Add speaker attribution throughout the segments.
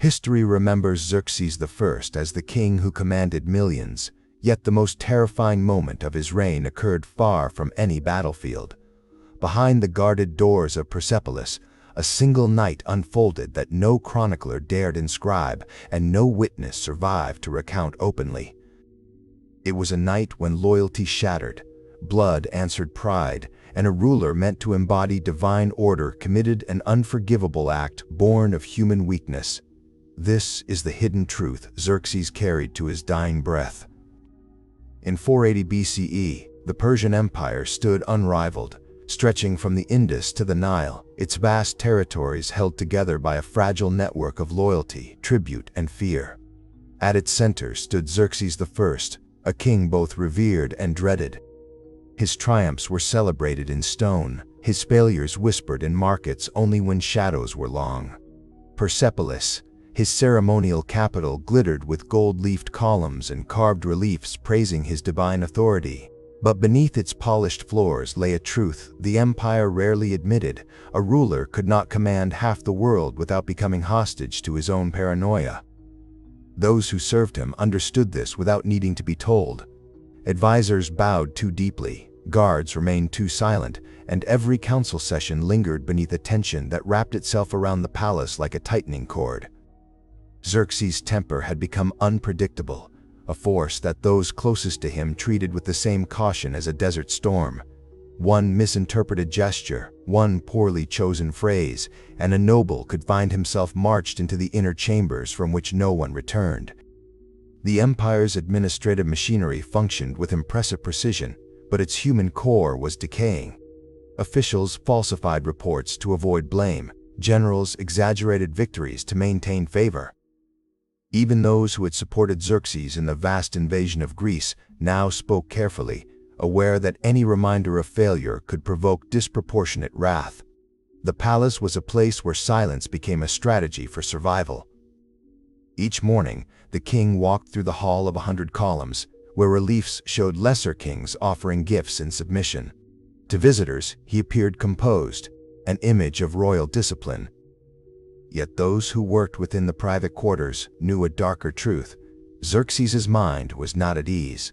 Speaker 1: History remembers Xerxes I as the king who commanded millions, yet the most terrifying moment of his reign occurred far from any battlefield. Behind the guarded doors of Persepolis, a single night unfolded that no chronicler dared inscribe and no witness survived to recount openly. It was a night when loyalty shattered, blood answered pride, and a ruler meant to embody divine order committed an unforgivable act born of human weakness. This is the hidden truth Xerxes carried to his dying breath. In 480 BCE, the Persian Empire stood unrivaled, stretching from the Indus to the Nile, its vast territories held together by a fragile network of loyalty, tribute, and fear. At its center stood Xerxes I, a king both revered and dreaded. His triumphs were celebrated in stone, his failures whispered in markets only when shadows were long. Persepolis, his ceremonial capital, glittered with gold-leafed columns and carved reliefs praising his divine authority. But beneath its polished floors lay a truth the empire rarely admitted: a ruler could not command half the world without becoming hostage to his own paranoia. Those who served him understood this without needing to be told. Advisors bowed too deeply, guards remained too silent, and every council session lingered beneath a tension that wrapped itself around the palace like a tightening cord. Xerxes' temper had become unpredictable, a force that those closest to him treated with the same caution as a desert storm. One misinterpreted gesture, one poorly chosen phrase, and a noble could find himself marched into the inner chambers from which no one returned. The empire's administrative machinery functioned with impressive precision, but its human core was decaying. Officials falsified reports to avoid blame, generals exaggerated victories to maintain favor. Even those who had supported Xerxes in the vast invasion of Greece now spoke carefully, aware that any reminder of failure could provoke disproportionate wrath. The palace was a place where silence became a strategy for survival. Each morning, the king walked through the Hall of 100 Columns, where reliefs showed lesser kings offering gifts in submission. To visitors, he appeared composed, an image of royal discipline. Yet those who worked within the private quarters knew a darker truth. Xerxes' mind was not at ease.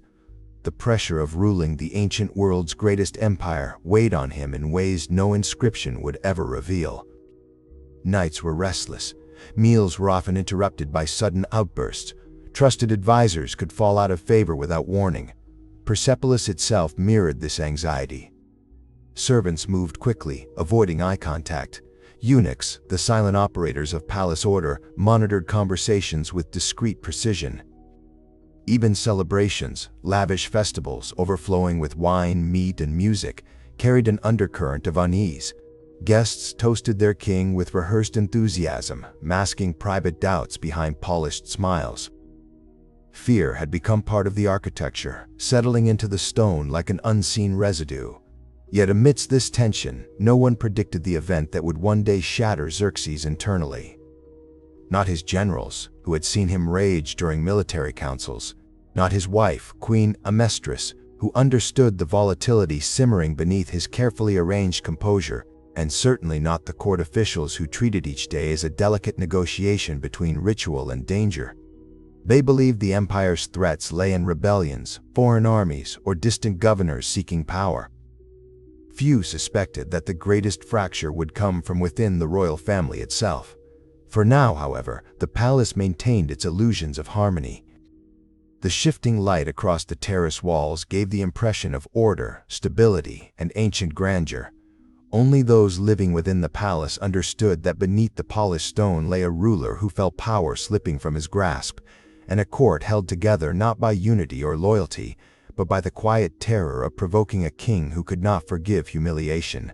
Speaker 1: The pressure of ruling the ancient world's greatest empire weighed on him in ways no inscription would ever reveal. Nights were restless. Meals were often interrupted by sudden outbursts. Trusted advisors could fall out of favor without warning. Persepolis itself mirrored this anxiety. Servants moved quickly, avoiding eye contact. Eunuchs, the silent operators of palace order, monitored conversations with discreet precision. Even celebrations, lavish festivals overflowing with wine, meat, and music, carried an undercurrent of unease. Guests toasted their king with rehearsed enthusiasm, masking private doubts behind polished smiles. Fear had become part of the architecture, settling into the stone like an unseen residue. Yet amidst this tension, no one predicted the event that would one day shatter Xerxes internally. Not his generals, who had seen him rage during military councils. Not his wife, Queen Amestris, who understood the volatility simmering beneath his carefully arranged composure. And certainly not the court officials who treated each day as a delicate negotiation between ritual and danger. They believed the empire's threats lay in rebellions, foreign armies, or distant governors seeking power. Few suspected that the greatest fracture would come from within the royal family itself. For now, however, the palace maintained its illusions of harmony. The shifting light across the terrace walls gave the impression of order, stability, and ancient grandeur. Only those living within the palace understood that beneath the polished stone lay a ruler who felt power slipping from his grasp, and a court held together not by unity or loyalty, but by the quiet terror of provoking a king who could not forgive humiliation.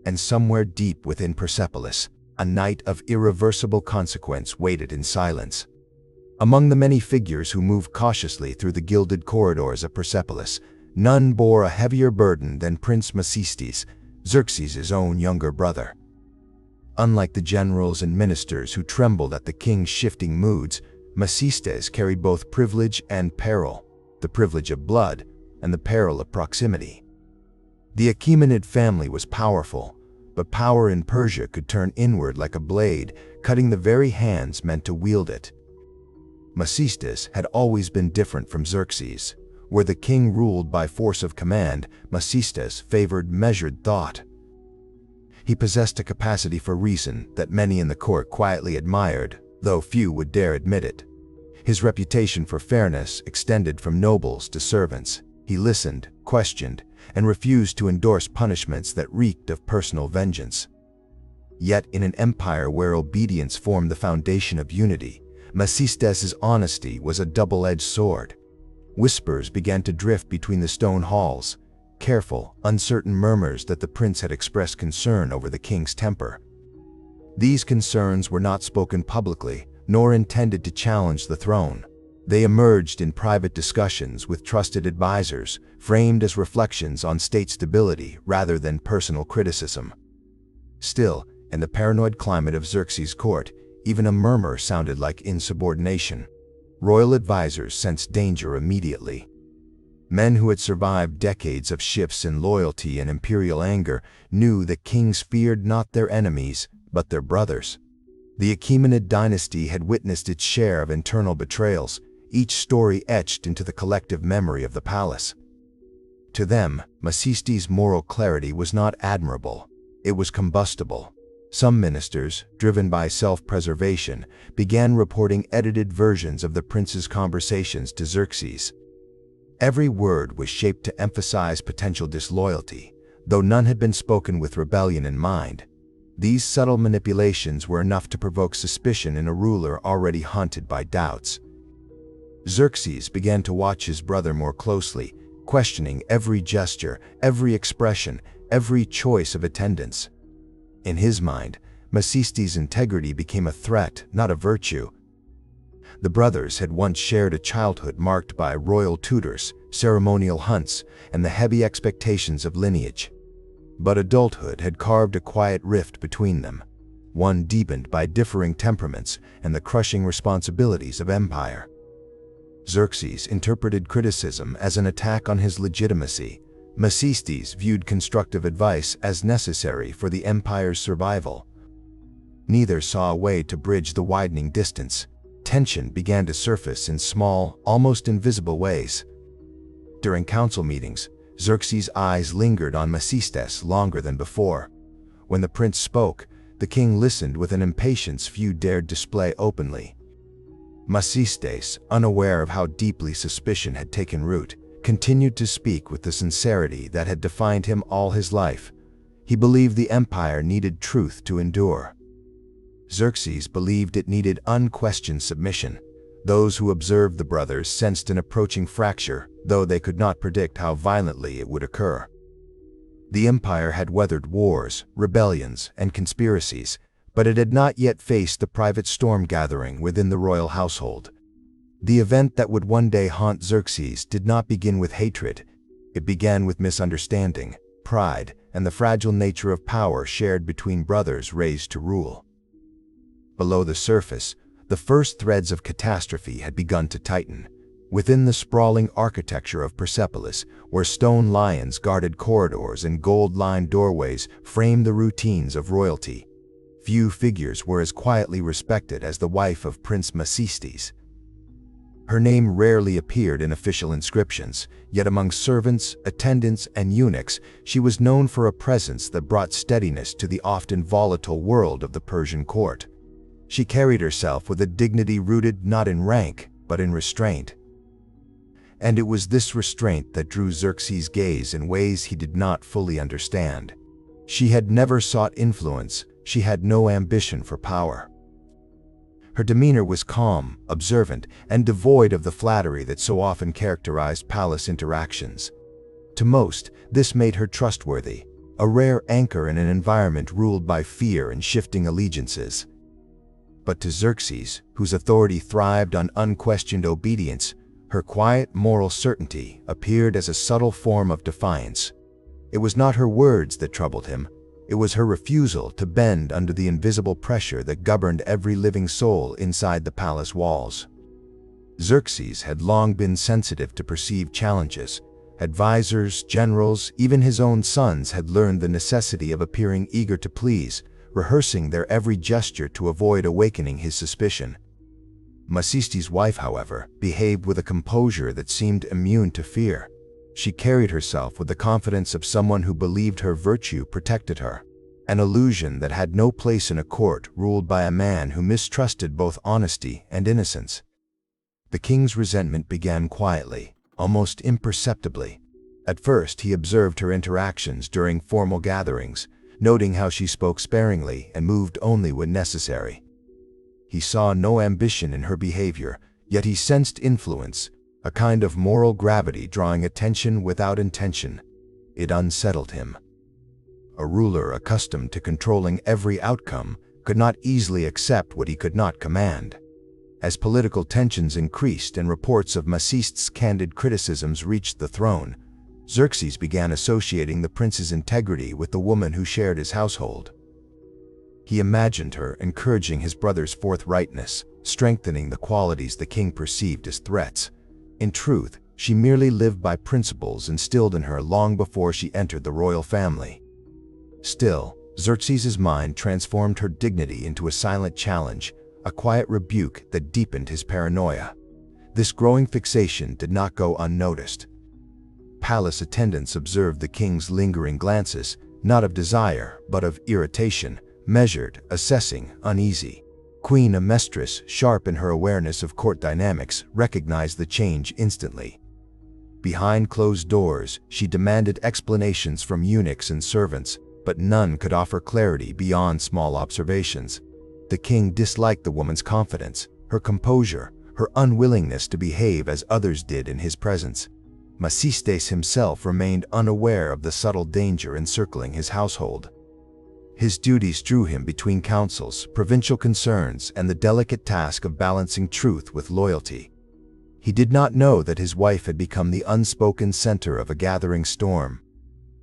Speaker 1: And somewhere deep within Persepolis, a night of irreversible consequence waited in silence. Among the many figures who moved cautiously through the gilded corridors of Persepolis, none bore a heavier burden than Prince Macestes, Xerxes' own younger brother. Unlike the generals and ministers who trembled at the king's shifting moods, Macestes carried both privilege and peril, the privilege of blood and the peril of proximity. The Achaemenid family was powerful, but power in Persia could turn inward like a blade, cutting the very hands meant to wield it. Masistas had always been different from Xerxes. Where the king ruled by force of command, Masistas favored measured thought. He possessed a capacity for reason that many in the court quietly admired, though few would dare admit it. His reputation for fairness extended from nobles to servants. He listened, questioned, and refused to endorse punishments that reeked of personal vengeance. Yet in an empire where obedience formed the foundation of unity, Masistas's honesty was a double-edged sword. Whispers began to drift between the stone halls, careful, uncertain murmurs that the prince had expressed concern over the king's temper. These concerns were not spoken publicly, nor intended to challenge the throne. They emerged in private discussions with trusted advisors, framed as reflections on state stability rather than personal criticism. Still, in the paranoid climate of Xerxes' court, even a murmur sounded like insubordination. Royal advisors sensed danger immediately. Men who had survived decades of shifts in loyalty and imperial anger knew that kings feared not their enemies, but their brothers. The Achaemenid dynasty had witnessed its share of internal betrayals, each story etched into the collective memory of the palace. To them, Masistas's moral clarity was not admirable, it was combustible. Some ministers, driven by self-preservation, began reporting edited versions of the prince's conversations to Xerxes. Every word was shaped to emphasize potential disloyalty, though none had been spoken with rebellion in mind. These subtle manipulations were enough to provoke suspicion in a ruler already haunted by doubts. Xerxes began to watch his brother more closely, questioning every gesture, every expression, every choice of attendance. In his mind, Masistas's integrity became a threat, not a virtue. The brothers had once shared a childhood marked by royal tutors, ceremonial hunts, and the heavy expectations of lineage. But adulthood had carved a quiet rift between them, one deepened by differing temperaments and the crushing responsibilities of empire. Xerxes interpreted criticism as an attack on his legitimacy. Masistas viewed constructive advice as necessary for the empire's survival. Neither saw a way to bridge the widening distance. Tension began to surface in small, almost invisible ways. During council meetings, Xerxes' eyes lingered on Masistas longer than before. When the prince spoke, the king listened with an impatience few dared display openly. Masistas, unaware of how deeply suspicion had taken root, continued to speak with the sincerity that had defined him all his life. He believed the empire needed truth to endure. Xerxes believed it needed unquestioned submission. Those who observed the brothers sensed an approaching fracture, though they could not predict how violently it would occur. The empire had weathered wars, rebellions, and conspiracies, but it had not yet faced the private storm gathering within the royal household. The event that would one day haunt Xerxes did not begin with hatred. It began with misunderstanding, pride, and the fragile nature of power shared between brothers raised to rule. Below the surface, the first threads of catastrophe had begun to tighten. Within the sprawling architecture of Persepolis, where stone lions guarded corridors and gold-lined doorways framed the routines of royalty, few figures were as quietly respected as the wife of Prince Masistas. Her name rarely appeared in official inscriptions, yet among servants, attendants, and eunuchs, she was known for a presence that brought steadiness to the often volatile world of the Persian court. She carried herself with a dignity rooted not in rank, but in restraint. And it was this restraint that drew Xerxes' gaze in ways he did not fully understand. She had never sought influence, she had no ambition for power. Her demeanor was calm, observant, and devoid of the flattery that so often characterized palace interactions. To most, this made her trustworthy, a rare anchor in an environment ruled by fear and shifting allegiances. But to Xerxes, whose authority thrived on unquestioned obedience, her quiet moral certainty appeared as a subtle form of defiance. It was not her words that troubled him, it was her refusal to bend under the invisible pressure that governed every living soul inside the palace walls. Xerxes had long been sensitive to perceived challenges, Advisors, generals, even his own sons had learned the necessity of appearing eager to please, rehearsing their every gesture to avoid awakening his suspicion. Macistes's wife, however, behaved with a composure that seemed immune to fear. She carried herself with the confidence of someone who believed her virtue protected her, an illusion that had no place in a court ruled by a man who mistrusted both honesty and innocence. The king's resentment began quietly, almost imperceptibly. At first, he observed her interactions during formal gatherings, noting how she spoke sparingly and moved only when necessary. He saw no ambition in her behavior, yet he sensed influence, a kind of moral gravity drawing attention without intention. It unsettled him. A ruler accustomed to controlling every outcome could not easily accept what he could not command. As political tensions increased and reports of Macistes's candid criticisms reached the throne, Xerxes began associating the prince's integrity with the woman who shared his household. He imagined her encouraging his brother's forthrightness, strengthening the qualities the king perceived as threats. In truth, she merely lived by principles instilled in her long before she entered the royal family. Still, Xerxes's mind transformed her dignity into a silent challenge, a quiet rebuke that deepened his paranoia. This growing fixation did not go unnoticed. Palace attendants observed the king's lingering glances, not of desire, but of irritation, measured, assessing, uneasy. Queen Amestris, sharp in her awareness of court dynamics, recognized the change instantly. Behind closed doors, she demanded explanations from eunuchs and servants, but none could offer clarity beyond small observations. The king disliked the woman's confidence, her composure, her unwillingness to behave as others did in his presence. Macistes's himself remained unaware of the subtle danger encircling his household. His duties drew him between councils, provincial concerns, and the delicate task of balancing truth with loyalty. He did not know that his wife had become the unspoken center of a gathering storm.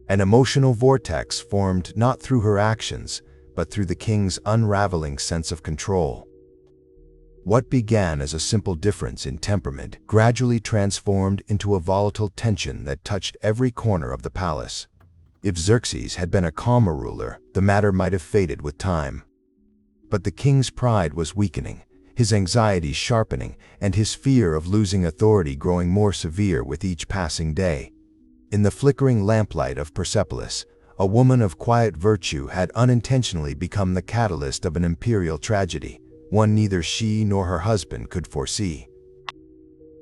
Speaker 1: An emotional vortex formed not through her actions, but through the king's unraveling sense of control. What began as a simple difference in temperament gradually transformed into a volatile tension that touched every corner of the palace. If Xerxes had been a calmer ruler, the matter might have faded with time. But the king's pride was weakening, his anxieties sharpening, and his fear of losing authority growing more severe with each passing day. In the flickering lamplight of Persepolis, a woman of quiet virtue had unintentionally become the catalyst of an imperial tragedy, one neither she nor her husband could foresee.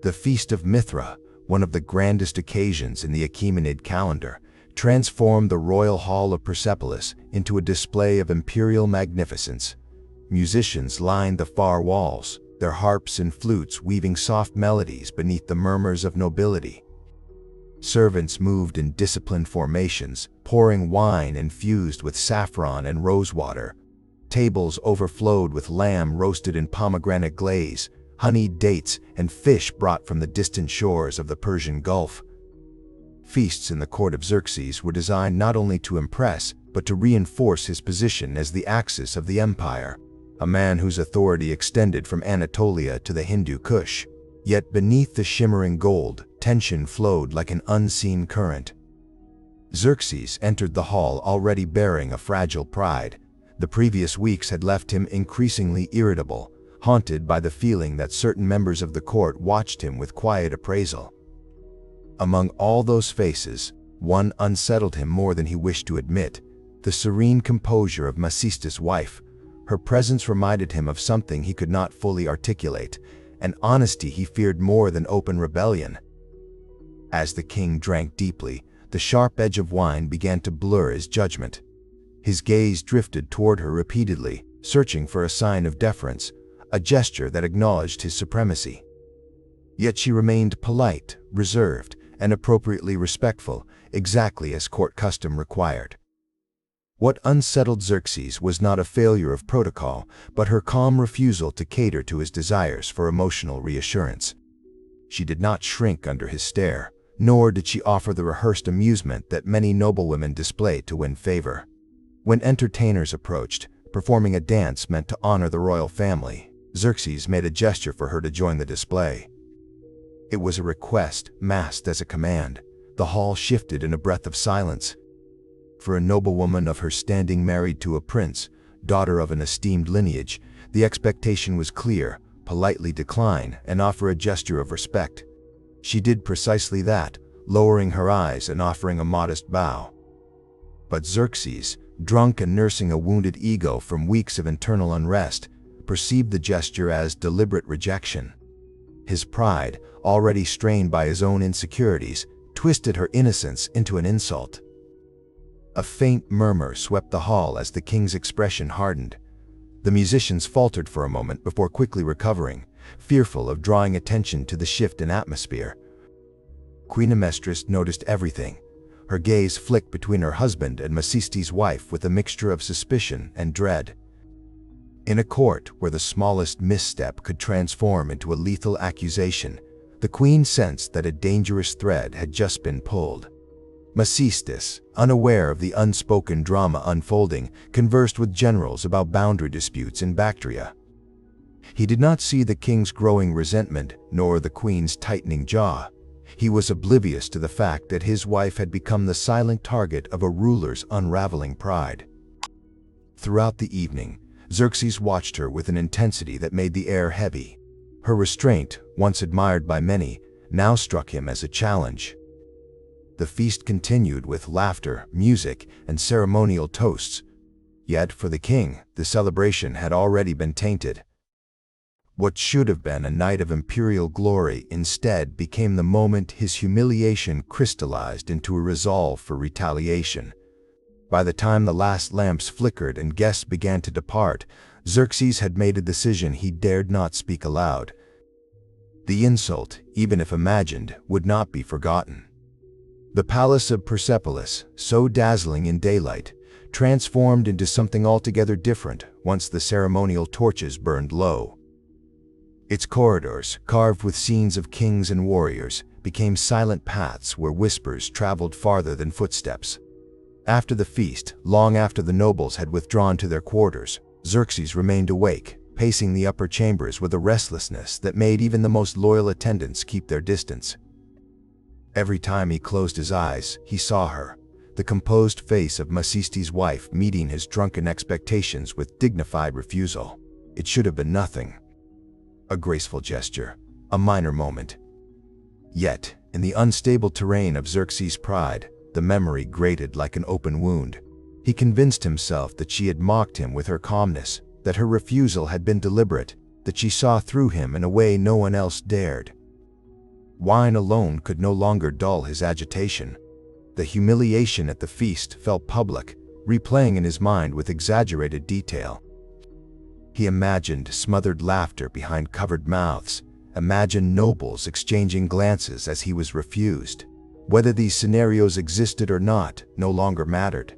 Speaker 1: The Feast of Mithra, one of the grandest occasions in the Achaemenid calendar, transformed the royal hall of Persepolis into a display of imperial magnificence. Musicians lined the far walls, their harps and flutes weaving soft melodies beneath the murmurs of nobility. Servants moved in disciplined formations, pouring wine infused with saffron and rosewater. Tables overflowed with lamb roasted in pomegranate glaze, honeyed dates, and fish brought from the distant shores of the Persian Gulf. Feasts in the court of Xerxes were designed not only to impress, but to reinforce his position as the axis of the empire, a man whose authority extended from Anatolia to the Hindu Kush. Yet beneath the shimmering gold, tension flowed like an unseen current. Xerxes entered the hall already bearing a fragile pride. The previous weeks had left him increasingly irritable, haunted by the feeling that certain members of the court watched him with quiet appraisal. Among all those faces, one unsettled him more than he wished to admit: the serene composure of Macistes's wife. Her presence reminded him of something he could not fully articulate, an honesty he feared more than open rebellion. As the king drank deeply, the sharp edge of wine began to blur his judgment. His gaze drifted toward her repeatedly, searching for a sign of deference, a gesture that acknowledged his supremacy. Yet she remained polite, reserved, and appropriately respectful, exactly as court custom required. What unsettled Xerxes was not a failure of protocol, but her calm refusal to cater to his desires for emotional reassurance. She did not shrink under his stare, nor did she offer the rehearsed amusement that many noblewomen display to win favor. When entertainers approached, performing a dance meant to honor the royal family, Xerxes made a gesture for her to join the display. It was a request masked as a command, The hall shifted in a breath of silence. For a noblewoman of her standing married to a prince, daughter of an esteemed lineage, the expectation was clear: politely decline and offer a gesture of respect. She did precisely that, lowering her eyes and offering a modest bow. But Xerxes, drunk and nursing a wounded ego from weeks of internal unrest, perceived the gesture as deliberate rejection. His pride, already strained by his own insecurities, twisted her innocence into an insult. A faint murmur swept the hall as the king's expression hardened. The musicians faltered for a moment before quickly recovering, fearful of drawing attention to the shift in atmosphere. Queen Amestris noticed everything. Her gaze flicked between her husband and Macistes's wife with a mixture of suspicion and dread. In a court where the smallest misstep could transform into a lethal accusation, the queen sensed that a dangerous thread had just been pulled. Macistes, unaware of the unspoken drama unfolding, conversed with generals about boundary disputes in Bactria. He did not see the king's growing resentment nor the queen's tightening jaw. He was oblivious to the fact that his wife had become the silent target of a ruler's unraveling pride. Throughout the evening, Xerxes watched her with an intensity that made the air heavy. Her restraint, once admired by many, now struck him as a challenge. The feast continued with laughter, music, and ceremonial toasts. Yet for the king, the celebration had already been tainted. What should have been a night of imperial glory instead became the moment his humiliation crystallized into a resolve for retaliation. By the time the last lamps flickered and guests began to depart, Xerxes had made a decision he dared not speak aloud. The insult, even if imagined, would not be forgotten. The palace of Persepolis, so dazzling in daylight, transformed into something altogether different once the ceremonial torches burned low. Its corridors, carved with scenes of kings and warriors, became silent paths where whispers traveled farther than footsteps. After the feast, long after the nobles had withdrawn to their quarters, Xerxes remained awake, pacing the upper chambers with a restlessness that made even the most loyal attendants keep their distance. Every time he closed his eyes, he saw her, the composed face of Macistes's wife meeting his drunken expectations with dignified refusal. It should have been nothing. A graceful gesture, a minor moment. Yet, in the unstable terrain of Xerxes' pride, the memory grated like an open wound. He convinced himself that she had mocked him with her calmness, that her refusal had been deliberate, that she saw through him in a way no one else dared. Wine alone could no longer dull his agitation. The humiliation at the feast felt public, replaying in his mind with exaggerated detail. He imagined smothered laughter behind covered mouths, imagined nobles exchanging glances as he was refused. Whether these scenarios existed or not no longer mattered.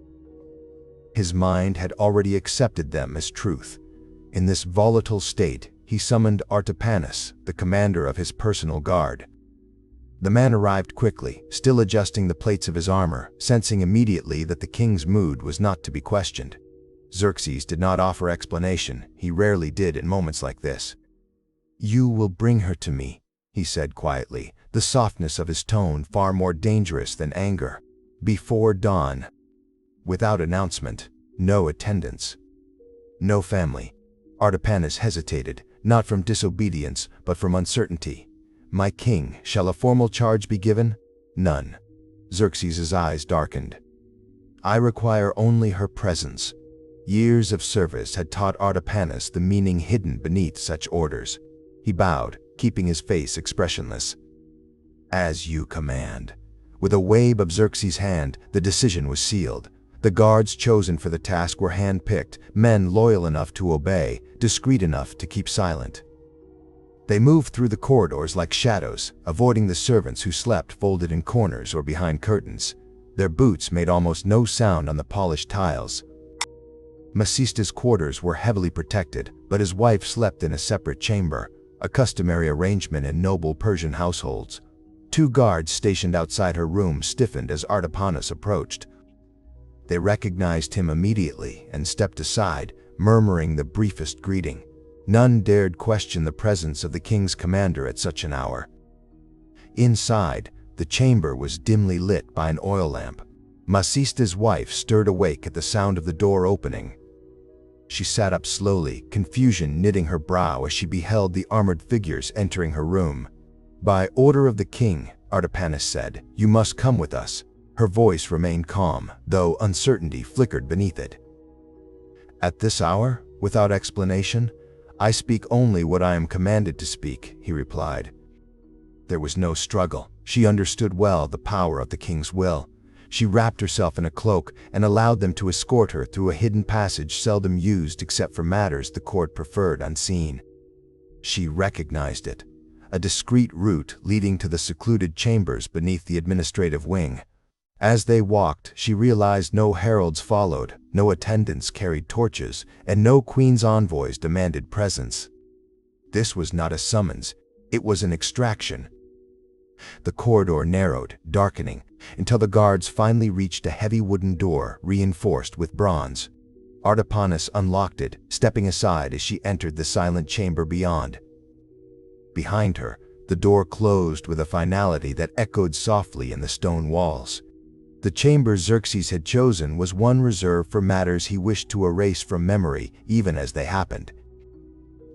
Speaker 1: His mind had already accepted them as truth. In this volatile state, he summoned Artapanus, the commander of his personal guard. The man arrived quickly, still adjusting the plates of his armor, sensing immediately that the king's mood was not to be questioned. Xerxes did not offer explanation. He rarely did in moments like this. "You will bring her to me," he said quietly, the softness of his tone far more dangerous than anger. "Before dawn." Without announcement, no attendance, no family. Artapanus hesitated, not from disobedience, but from uncertainty. "My king, shall a formal charge be given?" "None." Xerxes' eyes darkened. "I require only her presence." Years of service had taught Artapanus the meaning hidden beneath such orders. He bowed, keeping his face expressionless. "As you command." With a wave of Xerxes' hand, the decision was sealed. The guards chosen for the task were hand-picked, men loyal enough to obey, discreet enough to keep silent. They moved through the corridors like shadows, avoiding the servants who slept folded in corners or behind curtains. Their boots made almost no sound on the polished tiles. Macistes's quarters were heavily protected, but his wife slept in a separate chamber, a customary arrangement in noble Persian households. 2 guards stationed outside her room stiffened as Artapanus approached. They recognized him immediately and stepped aside, murmuring the briefest greeting. None dared question the presence of the king's commander at such an hour. Inside, The chamber was dimly lit by an oil lamp. Masista's wife stirred awake at the sound of the door opening. She sat up slowly, confusion knitting her brow as she beheld the armored figures entering her room. "By order of the king," Artapanus said, "you must come with us." Her voice remained calm, though uncertainty flickered beneath it. "At this hour, without explanation, I speak only what I am commanded to speak," he replied. There was no struggle. She understood well the power of the king's will. She wrapped herself in a cloak and allowed them to escort her through a hidden passage seldom used except for matters the court preferred unseen. She recognized it, a discreet route leading to the secluded chambers beneath the administrative wing. As they walked, she realized no heralds followed, no attendants carried torches, and no queen's envoys demanded presence. This was not a summons, it was an extraction. The corridor narrowed, darkening, until the guards finally reached a heavy wooden door reinforced with bronze. Artapanus unlocked it, stepping aside as she entered the silent chamber beyond. Behind her, the door closed with a finality that echoed softly in the stone walls. The chamber Xerxes had chosen was one reserved for matters he wished to erase from memory even as they happened.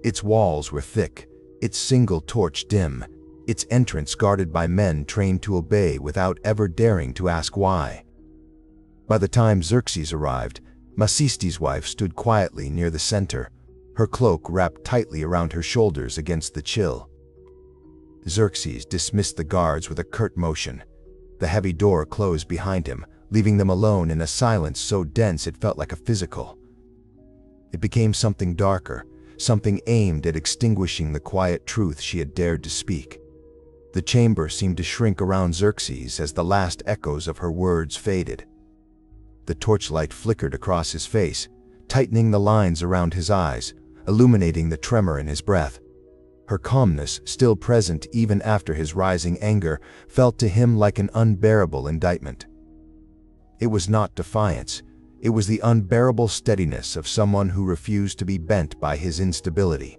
Speaker 1: Its walls were thick, its single torch dim, its entrance guarded by men trained to obey without ever daring to ask why. By the time Xerxes arrived, Masista's wife stood quietly near the center, her cloak wrapped tightly around her shoulders against the chill. Xerxes dismissed the guards with a curt motion. The heavy door closed behind him, leaving them alone in a silence so dense it felt like a physical. It became something darker, something aimed at extinguishing the quiet truth she had dared to speak. The chamber seemed to shrink around Xerxes as the last echoes of her words faded. The torchlight flickered across his face, tightening the lines around his eyes, illuminating the tremor in his breath. Her calmness, still present even after his rising anger, felt to him like an unbearable indictment. It was not defiance, it was the unbearable steadiness of someone who refused to be bent by his instability.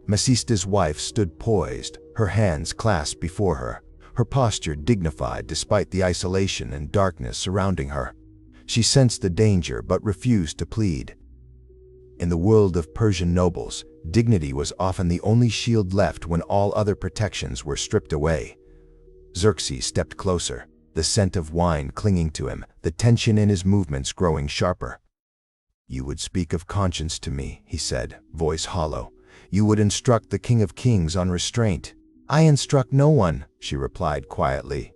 Speaker 1: Masista's wife stood poised, her hands clasped before her, her posture dignified despite the isolation and darkness surrounding her. She sensed the danger but refused to plead. In the world of Persian nobles, dignity was often the only shield left when all other protections were stripped away. Xerxes stepped closer, the scent of wine clinging to him, the tension in his movements growing sharper. "You would speak of conscience to me," he said, voice hollow. "You would instruct the King of Kings on restraint." "I instruct no one," she replied quietly.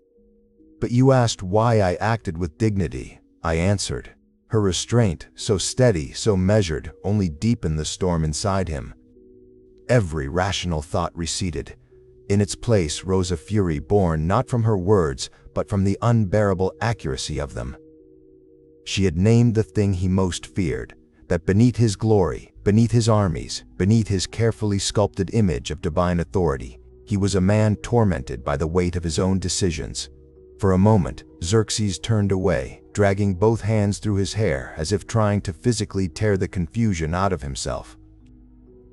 Speaker 1: "But you asked why I acted with dignity," I answered. Her restraint, so steady, so measured, only deepened the storm inside him. Every rational thought receded. In its place rose a fury born not from her words, but from the unbearable accuracy of them. She had named the thing he most feared, that beneath his glory, beneath his armies, beneath his carefully sculpted image of divine authority, he was a man tormented by the weight of his own decisions. For a moment, Xerxes turned away, dragging both hands through his hair as if trying to physically tear the confusion out of himself.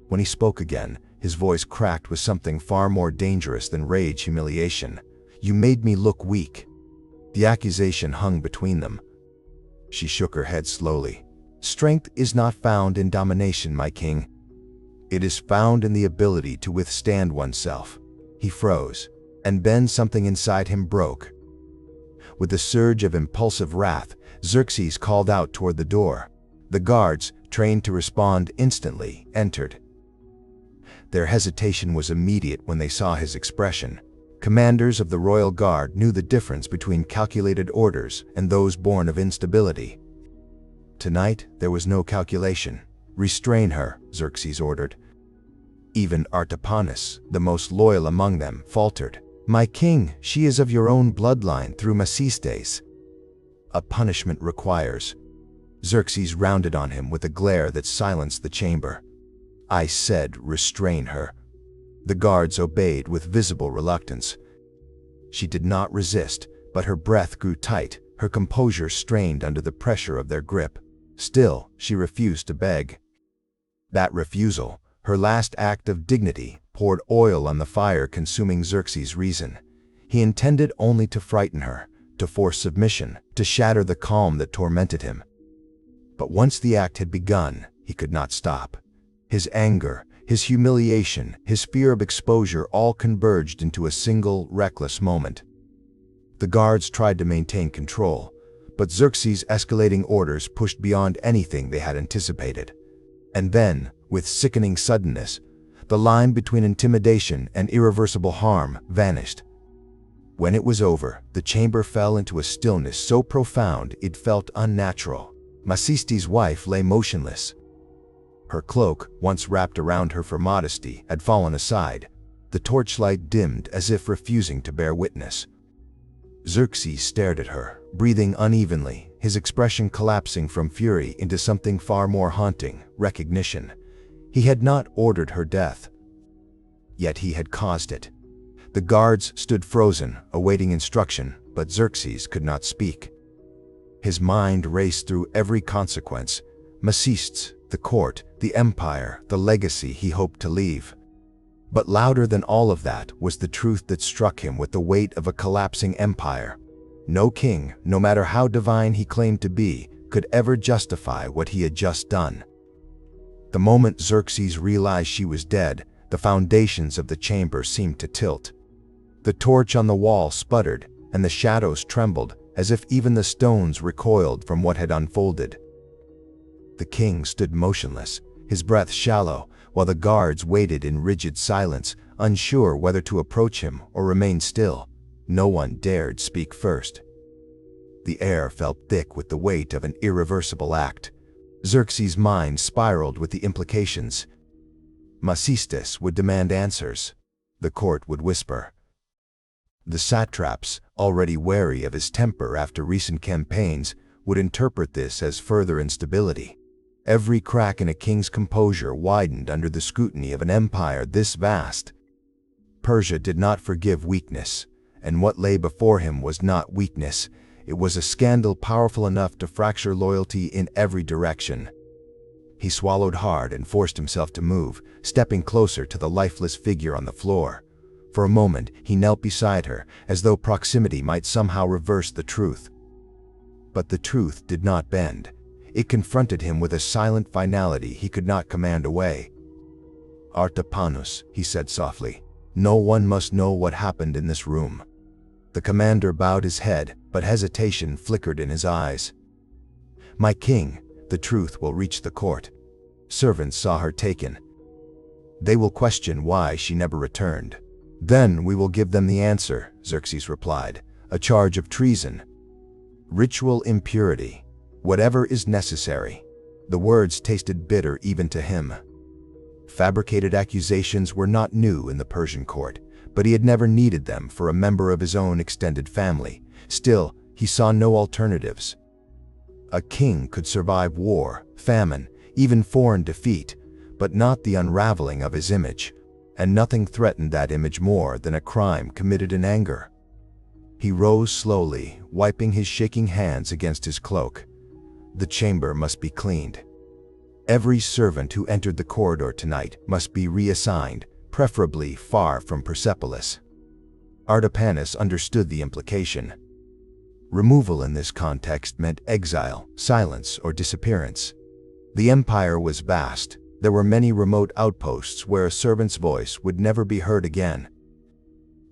Speaker 1: When he spoke again, his voice cracked with something far more dangerous than rage, humiliation. "You made me look weak." The accusation hung between them. She shook her head slowly. "Strength is not found in domination, my king. It is found in the ability to withstand oneself." He froze, and then something inside him broke. With a surge of impulsive wrath, Xerxes called out toward the door. The guards, trained to respond instantly, entered. Their hesitation was immediate when they saw his expression. Commanders of the royal guard knew the difference between calculated orders and those born of instability. Tonight, there was no calculation. "Restrain her," Xerxes ordered. Even Artapanus, the most loyal among them, faltered. "My king, she is of your own bloodline through Masistes." "A punishment requires." Xerxes rounded on him with a glare that silenced the chamber. "I said restrain her." The guards obeyed with visible reluctance. She did not resist, but her breath grew tight, her composure strained under the pressure of their grip. Still, she refused to beg. That refusal, her last act of dignity, poured oil on the fire consuming Xerxes' reason. He intended only to frighten her, to force submission, to shatter the calm that tormented him. But once the act had begun, he could not stop. His anger, his humiliation, his fear of exposure all converged into a single, reckless moment. The guards tried to maintain control, but Xerxes' escalating orders pushed beyond anything they had anticipated. And then, with sickening suddenness, the line between intimidation and irreversible harm vanished. When it was over, the chamber fell into a stillness so profound it felt unnatural. Macistes's wife lay motionless. Her cloak, once wrapped around her for modesty, had fallen aside. The torchlight dimmed as if refusing to bear witness. Xerxes stared at her, breathing unevenly, his expression collapsing from fury into something far more haunting, recognition. He had not ordered her death, yet he had caused it. The guards stood frozen, awaiting instruction, but Xerxes could not speak. His mind raced through every consequence: Macestes, the court, the empire, the legacy he hoped to leave. But louder than all of that was the truth that struck him with the weight of a collapsing empire. No king, no matter how divine he claimed to be, could ever justify what he had just done. The moment Xerxes realized she was dead, the foundations of the chamber seemed to tilt. The torch on the wall sputtered, and the shadows trembled, as if even the stones recoiled from what had unfolded. The king stood motionless, his breath shallow, while the guards waited in rigid silence, unsure whether to approach him or remain still. No one dared speak first. The air felt thick with the weight of an irreversible act. Xerxes' mind spiraled with the implications. Macestes would demand answers. The court would whisper. The satraps, already wary of his temper after recent campaigns, would interpret this as further instability. Every crack in a king's composure widened under the scrutiny of an empire this vast. Persia did not forgive weakness, and what lay before him was not weakness. It was a scandal powerful enough to fracture loyalty in every direction. He swallowed hard and forced himself to move, stepping closer to the lifeless figure on the floor. For a moment, he knelt beside her, as though proximity might somehow reverse the truth. But the truth did not bend. It confronted him with a silent finality he could not command away. "Artapanus," he said softly. "No one must know what happened in this room." The commander bowed his head, but hesitation flickered in his eyes. "My king, the truth will reach the court. Servants saw her taken. They will question why she never returned. Then we will give them the answer," Xerxes replied. "A charge of treason. Ritual impurity. Whatever is necessary." The words tasted bitter even to him. Fabricated accusations were not new in the Persian court, but he had never needed them for a member of his own extended family. Still, he saw no alternatives. A king could survive war, famine, even foreign defeat, but not the unraveling of his image, and nothing threatened that image more than a crime committed in anger. He rose slowly, wiping his shaking hands against his cloak. The chamber must be cleaned. Every servant who entered the corridor tonight must be reassigned, preferably far from Persepolis. Artapanus understood the implication. Removal in this context meant exile, silence, or disappearance. The empire was vast. There were many remote outposts where a servant's voice would never be heard again.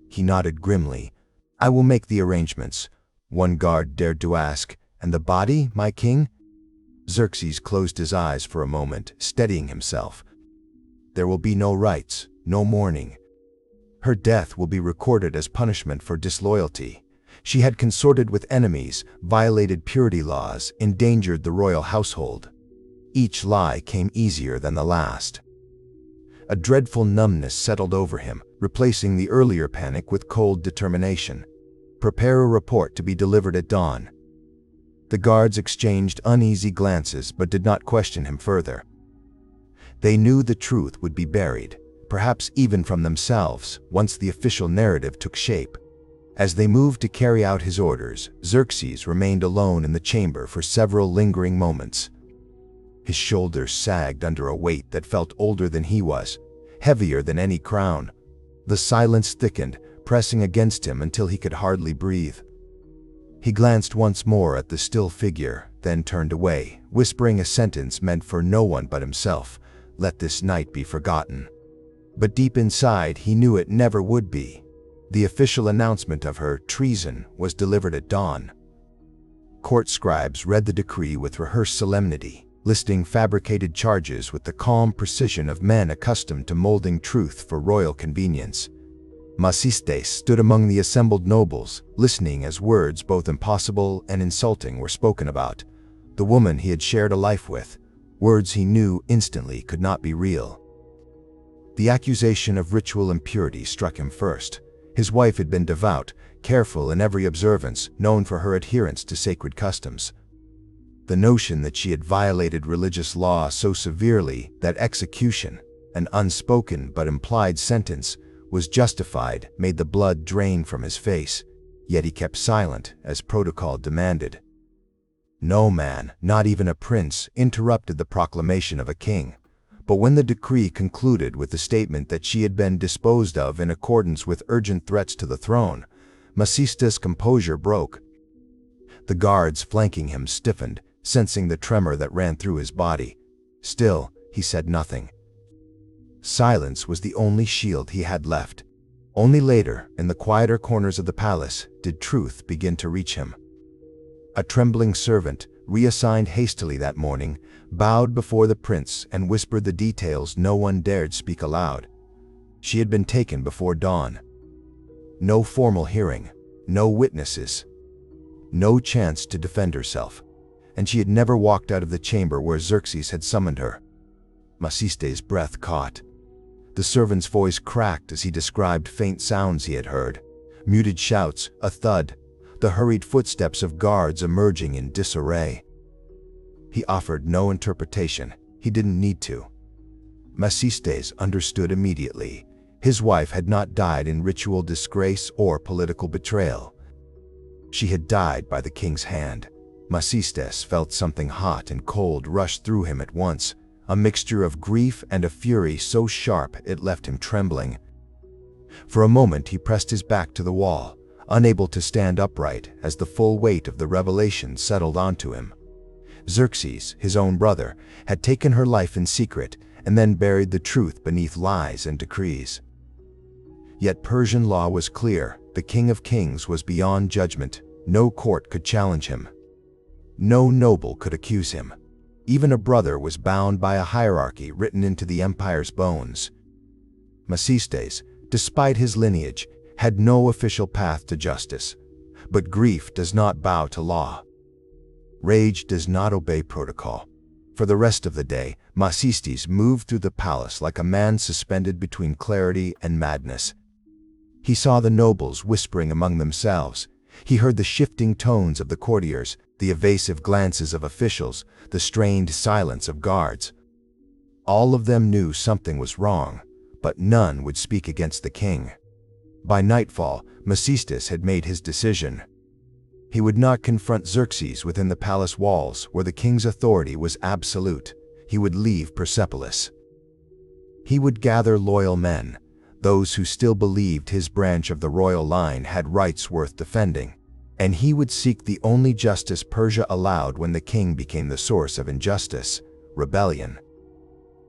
Speaker 1: He nodded grimly. "I will make the arrangements," one guard dared to ask. "And the body, my king?" Xerxes closed his eyes for a moment, steadying himself. "There will be no rites, no mourning. Her death will be recorded as punishment for disloyalty. She had consorted with enemies, violated purity laws, endangered the royal household." Each lie came easier than the last. A dreadful numbness settled over him, replacing the earlier panic with cold determination. "Prepare a report to be delivered at dawn." The guards exchanged uneasy glances but did not question him further. They knew the truth would be buried, perhaps even from themselves, once the official narrative took shape. As they moved to carry out his orders, Xerxes remained alone in the chamber for several lingering moments. His shoulders sagged under a weight that felt older than he was, heavier than any crown. The silence thickened, pressing against him until he could hardly breathe. He glanced once more at the still figure, then turned away, whispering a sentence meant for no one but himself: "Let this night be forgotten." But deep inside, he knew it never would be. The official announcement of her treason was delivered at dawn. Court scribes read the decree with rehearsed solemnity, listing fabricated charges with the calm precision of men accustomed to molding truth for royal convenience. Macistes stood among the assembled nobles, listening as words both impossible and insulting were spoken about. The woman he had shared a life with, words he knew instantly could not be real. The accusation of ritual impurity struck him first. His wife had been devout, careful in every observance, known for her adherence to sacred customs. The notion that she had violated religious law so severely that execution, an unspoken but implied sentence, was justified made the blood drain from his face, yet he kept silent as protocol demanded. No man, not even a prince, interrupted the proclamation of a king. But when the decree concluded with the statement that she had been disposed of in accordance with urgent threats to the throne, Macistes' composure broke. The guards flanking him stiffened, sensing the tremor that ran through his body. Still, he said nothing. Silence was the only shield he had left. Only later, in the quieter corners of the palace, did truth begin to reach him. A trembling servant, reassigned hastily that morning, bowed before the prince and whispered the details no one dared speak aloud. She had been taken before dawn. No formal hearing, no witnesses, no chance to defend herself, and she had never walked out of the chamber where Xerxes had summoned her. Macistes' breath caught. The servant's voice cracked as he described faint sounds he had heard, muted shouts, a thud, the hurried footsteps of guards emerging in disarray. He offered no interpretation. He didn't need to. Macistes understood immediately. His wife had not died in ritual disgrace or political betrayal. She had died by the king's hand. Macistes felt something hot and cold rush through him at once, a mixture of grief and a fury so sharp it left him trembling. For a moment he pressed his back to the wall, unable to stand upright as the full weight of the revelation settled onto him. Xerxes, his own brother, had taken her life in secret and then buried the truth beneath lies and decrees. Yet Persian law was clear. The King of Kings was beyond judgment. No court could challenge him. No noble could accuse him. Even a brother was bound by a hierarchy written into the empire's bones. Macistes, despite his lineage, had no official path to justice. But grief does not bow to law. Rage does not obey protocol. For the rest of the day, Macistes moved through the palace like a man suspended between clarity and madness. He saw the nobles whispering among themselves. He heard the shifting tones of the courtiers, the evasive glances of officials, the strained silence of guards. All of them knew something was wrong, but none would speak against the king. By nightfall, Macistes had made his decision. He would not confront Xerxes within the palace walls where the king's authority was absolute. He would leave Persepolis. He would gather loyal men, those who still believed his branch of the royal line had rights worth defending, and he would seek the only justice Persia allowed when the king became the source of injustice: rebellion.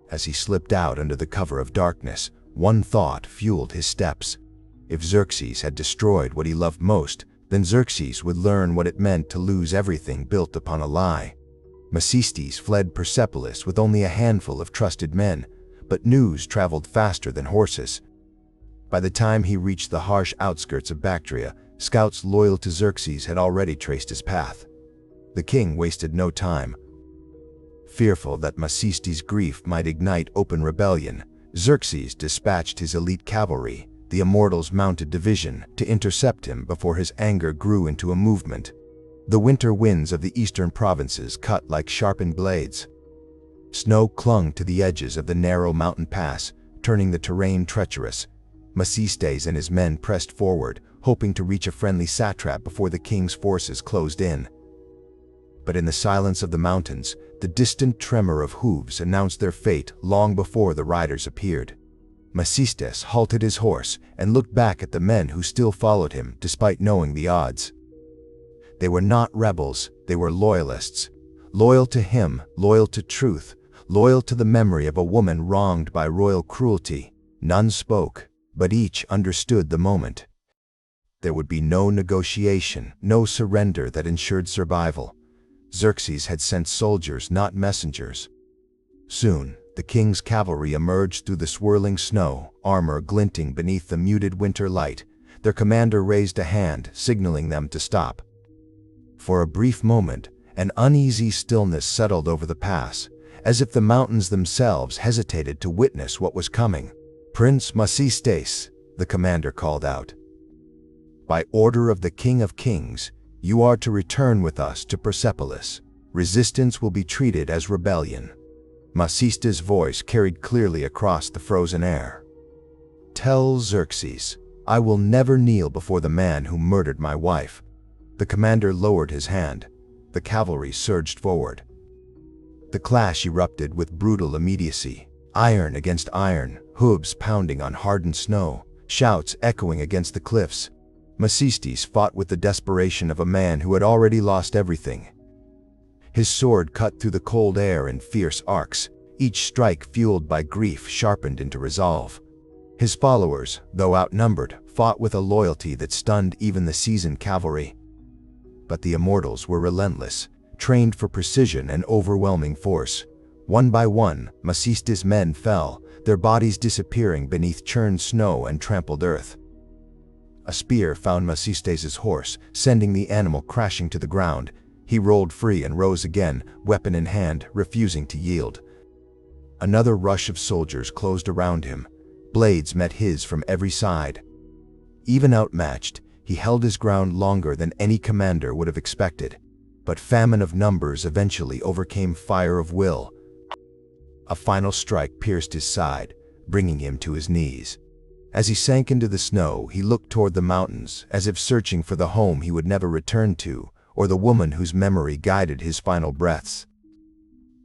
Speaker 1: As he slipped out under the cover of darkness, one thought fueled his steps. If Xerxes had destroyed what he loved most, then Xerxes would learn what it meant to lose everything built upon a lie. Macistes fled Persepolis with only a handful of trusted men, but news traveled faster than horses. By the time he reached the harsh outskirts of Bactria, scouts loyal to Xerxes had already traced his path. The king wasted no time. Fearful that Macistes' grief might ignite open rebellion, Xerxes dispatched his elite cavalry, the Immortals' mounted division, to intercept him before his anger grew into a movement. The winter winds of the eastern provinces cut like sharpened blades. Snow clung to the edges of the narrow mountain pass, turning the terrain treacherous. Macistes and his men pressed forward, hoping to reach a friendly satrap before the king's forces closed in. But in the silence of the mountains, the distant tremor of hooves announced their fate long before the riders appeared. Masistes halted his horse and looked back at the men who still followed him despite knowing the odds. They were not rebels, they were loyalists. Loyal to him, loyal to truth, loyal to the memory of a woman wronged by royal cruelty. None spoke, but each understood the moment. There would be no negotiation, no surrender that ensured survival. Xerxes had sent soldiers, not messengers. Soon, the king's cavalry emerged through the swirling snow, armor glinting beneath the muted winter light. Their commander raised a hand, signaling them to stop. For a brief moment, an uneasy stillness settled over the pass, as if the mountains themselves hesitated to witness what was coming. "Prince Masistes," the commander called out. "By order of the King of Kings, you are to return with us to Persepolis. Resistance will be treated as rebellion." Masistes' voice carried clearly across the frozen air. "Tell Xerxes, I will never kneel before the man who murdered my wife." The commander lowered his hand. The cavalry surged forward. The clash erupted with brutal immediacy. Iron against iron, hooves pounding on hardened snow, shouts echoing against the cliffs. Masistes fought with the desperation of a man who had already lost everything. His sword cut through the cold air in fierce arcs, each strike fueled by grief sharpened into resolve. His followers, though outnumbered, fought with a loyalty that stunned even the seasoned cavalry. But the immortals were relentless, trained for precision and overwhelming force. One by one, Masistes' men fell, their bodies disappearing beneath churned snow and trampled earth. A spear found Masistes' horse, sending the animal crashing to the ground. He rolled free and rose again, weapon in hand, refusing to yield. Another rush of soldiers closed around him. Blades met his from every side. Even outmatched, he held his ground longer than any commander would have expected. But famine of numbers eventually overcame fire of will. A final strike pierced his side, bringing him to his knees. As he sank into the snow, he looked toward the mountains, as if searching for the home he would never return to, or the woman whose memory guided his final breaths.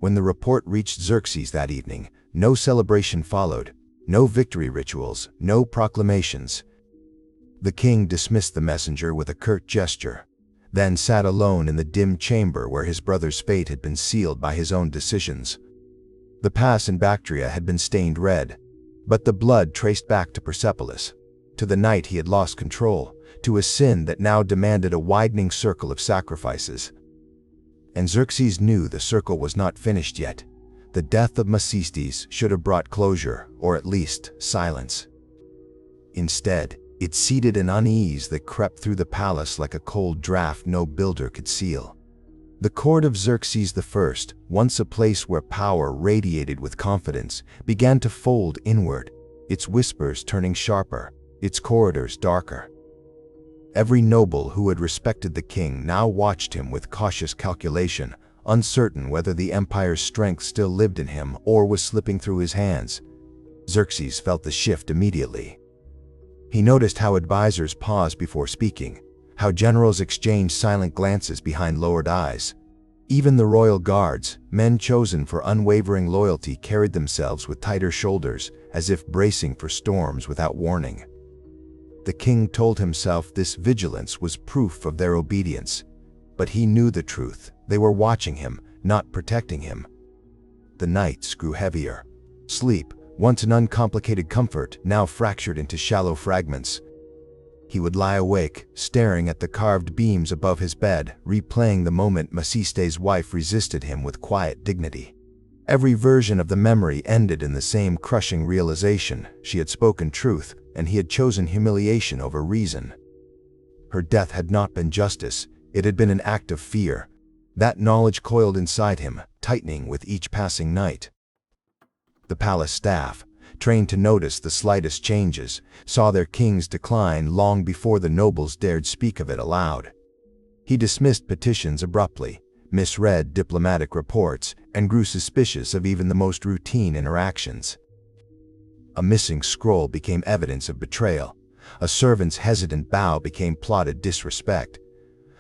Speaker 1: When the report reached Xerxes that evening, no celebration followed, no victory rituals, no proclamations. The king dismissed the messenger with a curt gesture, then sat alone in the dim chamber where his brother's fate had been sealed by his own decisions. The pass in Bactria had been stained red, but the blood traced back to Persepolis, to the night he had lost control, to a sin that now demanded a widening circle of sacrifices. And Xerxes knew the circle was not finished yet. The death of Masistes should have brought closure, or at least silence. Instead, it seeded an unease that crept through the palace like a cold draft no builder could seal. The court of Xerxes I, once a place where power radiated with confidence, began to fold inward, its whispers turning sharper, its corridors darker. Every noble who had respected the king now watched him with cautious calculation, uncertain whether the empire's strength still lived in him or was slipping through his hands. Xerxes felt the shift immediately. He noticed how advisors paused before speaking, how generals exchanged silent glances behind lowered eyes. Even the royal guards, men chosen for unwavering loyalty, carried themselves with tighter shoulders, as if bracing for storms without warning. The king told himself this vigilance was proof of their obedience, but he knew the truth. They were watching him, not protecting him. The nights grew heavier. Sleep, once an uncomplicated comfort, now fractured into shallow fragments. He would lie awake, staring at the carved beams above his bed, replaying the moment Masistes' wife resisted him with quiet dignity. Every version of the memory ended in the same crushing realization: she had spoken truth, and he had chosen humiliation over reason. Her death had not been justice, it had been an act of fear. That knowledge coiled inside him, tightening with each passing night. The palace staff, trained to notice the slightest changes, saw their king's decline long before the nobles dared speak of it aloud. He dismissed petitions abruptly, misread diplomatic reports, and grew suspicious of even the most routine interactions. A missing scroll became evidence of betrayal. A servant's hesitant bow became plotted disrespect.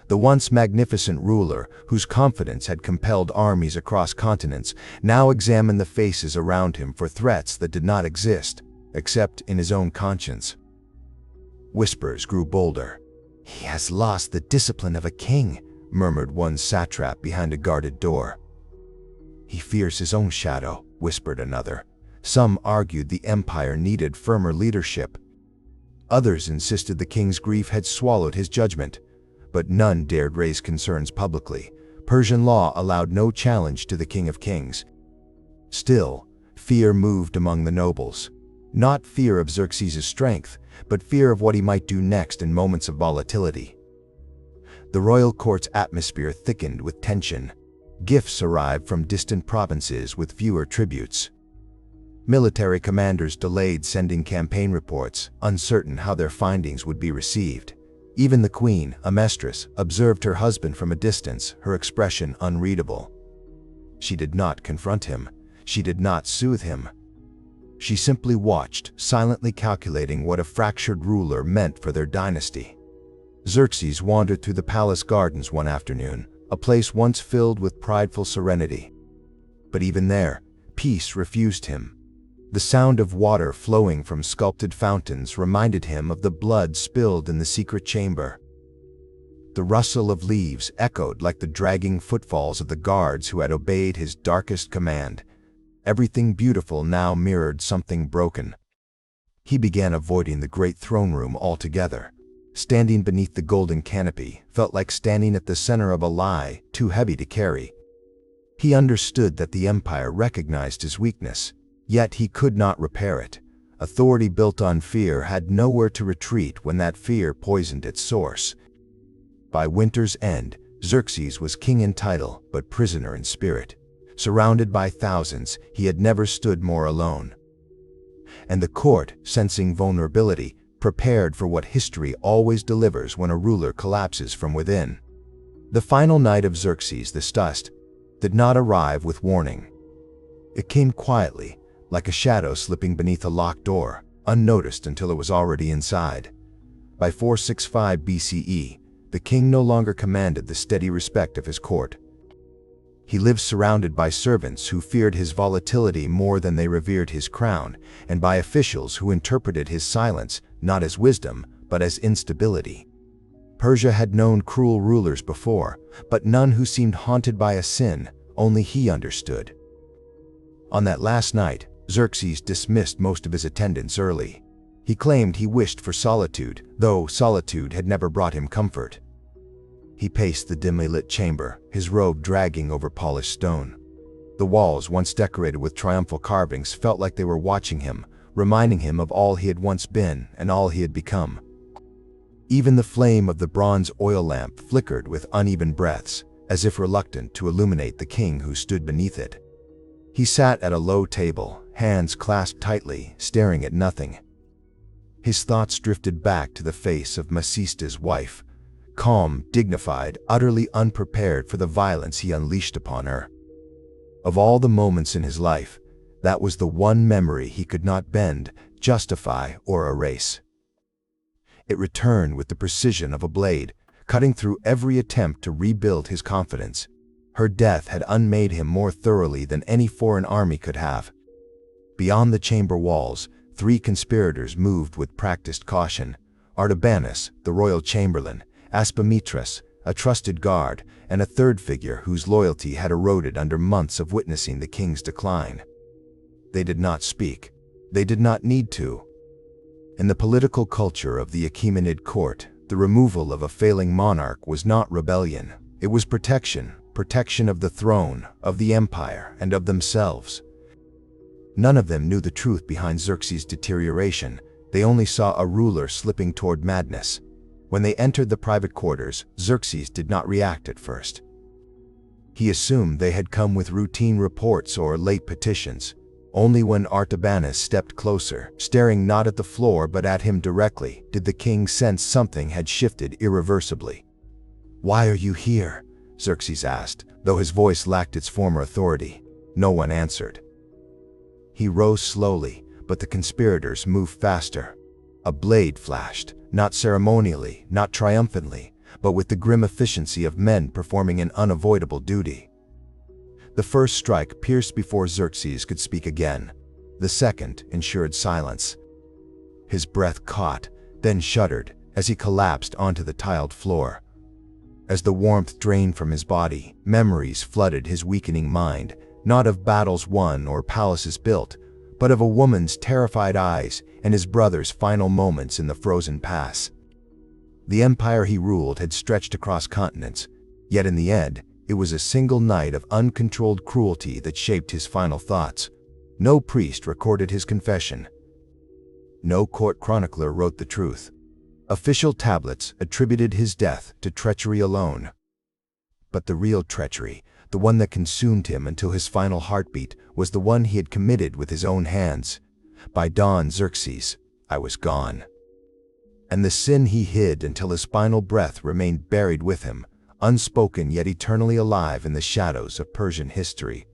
Speaker 1: The once magnificent ruler, whose confidence had compelled armies across continents, now examined the faces around him for threats that did not exist. except in his own conscience. Whispers grew bolder. "He has lost the discipline of a king," murmured one satrap behind a guarded door. "He fears his own shadow," whispered another. Some argued the empire needed firmer leadership. Others insisted the king's grief had swallowed his judgment, but none dared raise concerns publicly. Persian law allowed no challenge to the King of Kings. Still, fear moved among the nobles. Not fear of Xerxes' strength, but fear of what he might do next in moments of volatility. The royal court's atmosphere thickened with tension. Gifts arrived from distant provinces with fewer tributes. Military commanders delayed sending campaign reports, uncertain how their findings would be received. Even the queen, a mistress, observed her husband from a distance, her expression unreadable. She did not confront him. She did not soothe him. She simply watched, silently calculating what a fractured ruler meant for their dynasty. Xerxes wandered through the palace gardens one afternoon, a place once filled with prideful serenity. But even there, peace refused him. The sound of water flowing from sculpted fountains reminded him of the blood spilled in the secret chamber. The rustle of leaves echoed like the dragging footfalls of the guards who had obeyed his darkest command. Everything beautiful now mirrored something broken. He began avoiding the great throne room altogether. Standing beneath the golden canopy felt like standing at the center of a lie too heavy to carry. He understood that the empire recognized his weakness, yet he could not repair it. Authority built on fear had nowhere to retreat when that fear poisoned its source. By winter's end, Xerxes was king in title but prisoner in spirit. Surrounded by thousands, he had never stood more alone. And the court, sensing vulnerability, prepared for what history always delivers when a ruler collapses from within. The final night of Xerxes the Just did not arrive with warning. It came quietly, like a shadow slipping beneath a locked door, unnoticed until it was already inside. By 465 BCE, the king no longer commanded the steady respect of his court. He lived surrounded by servants who feared his volatility more than they revered his crown, and by officials who interpreted his silence not as wisdom, but as instability. Persia had known cruel rulers before, but none who seemed haunted by a sin. Only he understood. On that last night, Xerxes dismissed most of his attendants early. He claimed he wished for solitude, though solitude had never brought him comfort. He paced the dimly lit chamber, his robe dragging over polished stone. The walls, once decorated with triumphal carvings, felt like they were watching him, reminding him of all he had once been and all he had become. Even the flame of the bronze oil lamp flickered with uneven breaths, as if reluctant to illuminate the king who stood beneath it. He sat at a low table, hands clasped tightly, staring at nothing. His thoughts drifted back to the face of Masista's wife, calm, dignified, utterly unprepared for the violence he unleashed upon her. Of all the moments in his life, that was the one memory he could not bend, justify, or erase. It returned with the precision of a blade, cutting through every attempt to rebuild his confidence. Her death had unmade him more thoroughly than any foreign army could have. Beyond the chamber walls, 3 conspirators moved with practiced caution: Artabanus, the royal chamberlain; Aspametras, a trusted guard; and a third figure whose loyalty had eroded under months of witnessing the king's decline. They did not speak. They did not need to. In the political culture of the Achaemenid court, the removal of a failing monarch was not rebellion. It was protection of the throne, of the empire, and of themselves. None of them knew the truth behind Xerxes' deterioration. They only saw a ruler slipping toward madness. When they entered the private quarters, Xerxes did not react at first. He assumed they had come with routine reports or late petitions. Only when Artabanus stepped closer, staring not at the floor but at him directly, did the king sense something had shifted irreversibly. "Why are you here?" Xerxes asked, though his voice lacked its former authority. No one answered. He rose slowly, but the conspirators moved faster. A blade flashed, not ceremonially, not triumphantly, but with the grim efficiency of men performing an unavoidable duty. The first strike pierced before Xerxes could speak again. The second ensured silence. His breath caught, then shuddered as he collapsed onto the tiled floor. As the warmth drained from his body, memories flooded his weakening mind, not of battles won or palaces built, but of a woman's terrified eyes and his brother's final moments in the frozen pass. The empire he ruled had stretched across continents, yet in the end, it was a single night of uncontrolled cruelty that shaped his final thoughts. No priest recorded his confession. No court chronicler wrote the truth. Official tablets attributed his death to treachery alone. But the real treachery, the one that consumed him until his final heartbeat, was the one he had committed with his own hands. By dawn, Xerxes, I was gone. And the sin he hid until his final breath remained buried with him, unspoken yet eternally alive in the shadows of Persian history.